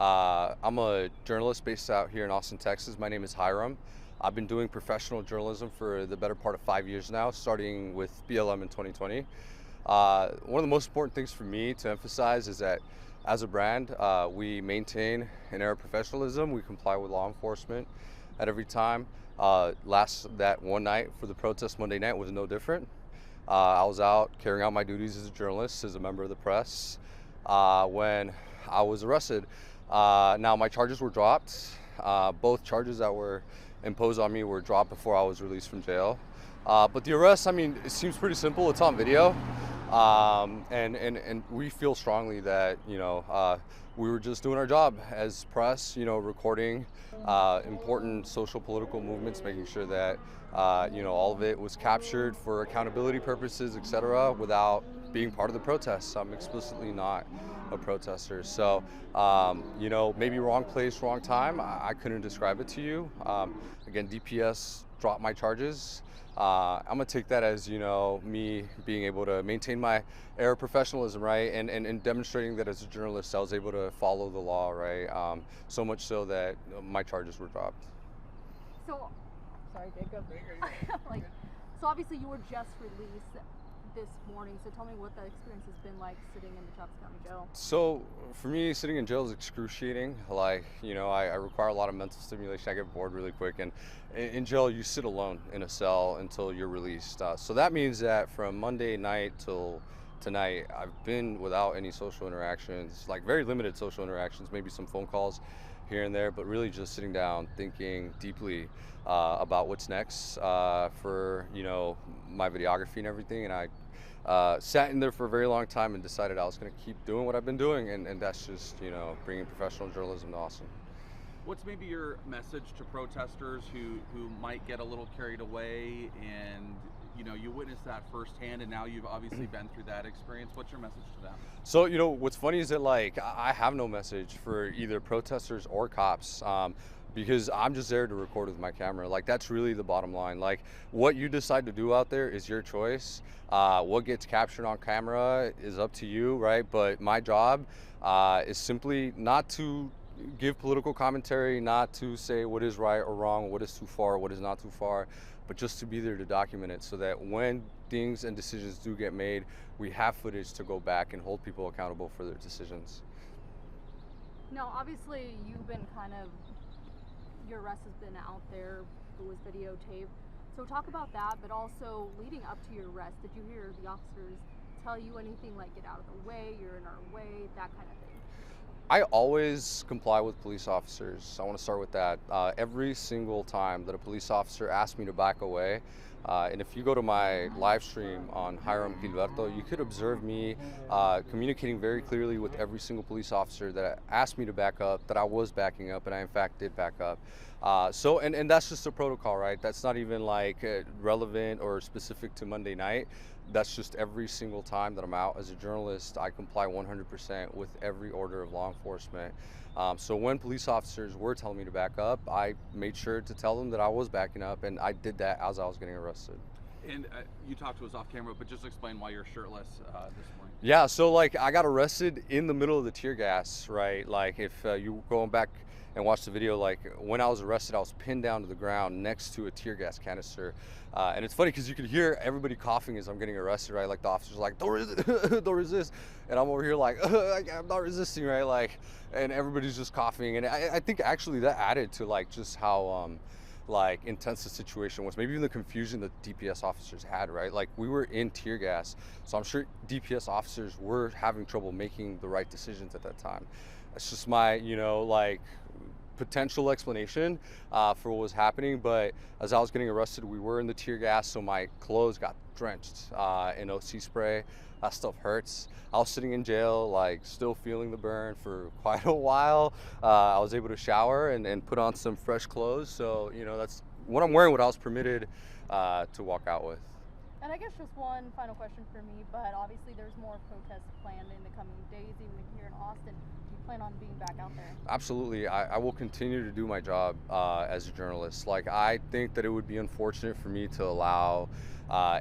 I'm a journalist based out here in Austin, Texas. My name is Hiram. I've been doing professional journalism for the better part of 5 years now, starting with BLM in 2020. One of the most important things for me to emphasize is that as a brand, we maintain an air of professionalism. We comply with law enforcement at every time. That one night for the protest Monday night was no different. I was out carrying out my duties as a journalist, as a member of the press, when I was arrested. Now my charges were dropped. Both charges that were imposed on me were dropped before I was released from jail. But the arrest, I mean, it seems pretty simple. It's on video. And we feel strongly that, we were just doing our job as press, recording important social political movements, making sure that, all of it was captured for accountability purposes, etc., without being part of the protests. I'm explicitly not a protester. So, maybe wrong place, wrong time. I couldn't describe it to you. Again, DPS dropped my charges. I'm gonna take that as, me being able to maintain my air of professionalism, right? And demonstrating that as a journalist, I was able to follow the law, right? So much so that my charges were dropped. So, sorry, Jacob. So obviously you were just released this morning. So tell me what that experience has been like sitting in the Travis County Jail. So for me, sitting in jail is excruciating. I require a lot of mental stimulation. I get bored really quick, and in jail you sit alone in a cell until you're released. So that means that from Monday night till tonight, I've been without any social interactions, like very limited social interactions, maybe some phone calls here and there, but really just sitting down, thinking deeply about what's next for my videography and everything. And I sat in there for a very long time and decided I was going to keep doing what I've been doing, and that's just bringing professional journalism to Austin. What's maybe your message to protesters who might get a little carried away, and you witnessed that firsthand, and now you've obviously been through that experience? What's your message to them? So what's funny is that I have no message for either protesters or cops. Because I'm just there to record with my camera. That's really the bottom line. What you decide to do out there is your choice. What gets captured on camera is up to you, right? But my job is simply not to give political commentary, not to say what is right or wrong, what is too far, what is not too far, but just to be there to document it so that when things and decisions do get made, we have footage to go back and hold people accountable for their decisions. Now, obviously, you've been your arrest has been out there, it was videotaped. So talk about that, but also leading up to your arrest, did you hear the officers tell you anything like get out of the way, you're in our way, that kind of thing? I always comply with police officers. I want to start with that. Every single time that a police officer asks me to back away, and if you go to my live stream on Hiram Gilberto, you could observe me communicating very clearly with every single police officer that asked me to back up, that I was backing up, and I in fact did back up. And that's just a protocol, right? That's not even relevant or specific to Monday night. That's just every single time that I'm out as a journalist, I comply 100% with every order of law enforcement. So when police officers were telling me to back up, I made sure to tell them that I was backing up, and I did that as I was getting arrested. And you talked to us off camera, but just explain why you're shirtless this morning. Yeah, so I got arrested in the middle of the tear gas, right? If you going back and watch the video, when I was arrested, I was pinned down to the ground next to a tear gas canister. And it's funny because you could hear everybody coughing as I'm getting arrested, right? The officer's like, don't resist, don't resist. And I'm over here I'm not resisting, right? And everybody's just coughing. And I think actually that added to just how intense the situation was. Maybe even the confusion that DPS officers had, right? We were in tear gas. So I'm sure DPS officers were having trouble making the right decisions at that time. It's just my, potential explanation for what was happening. But as I was getting arrested, we were in the tear gas, so my clothes got drenched in OC spray. That stuff hurts. I was sitting in jail, still feeling the burn for quite a while. I was able to shower and put on some fresh clothes. So, that's what I'm wearing, what I was permitted to walk out with. And I guess just one final question for me, but obviously there's more protests planned in the coming days, even here in Austin. Do you plan on being back out there? Absolutely. I will continue to do my job as a journalist. I think that it would be unfortunate for me to allow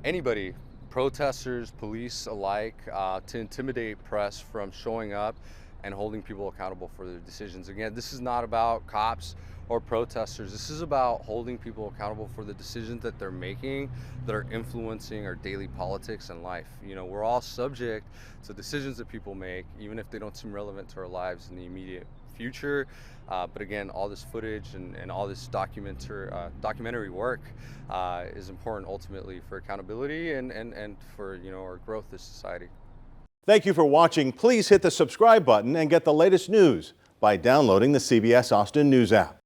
anybody, protesters, police alike, to intimidate press from showing up and holding people accountable for their decisions. Again, this is not about cops or protesters. This is about holding people accountable for the decisions that they're making that are influencing our daily politics and life. You know, we're all subject to decisions that people make, even if they don't seem relevant to our lives in the immediate future. But again, all this footage and all this documentary work is important ultimately for accountability and for, you know, our growth as society. Thank you for watching. Please hit the subscribe button and get the latest news by downloading the CBS Austin News app.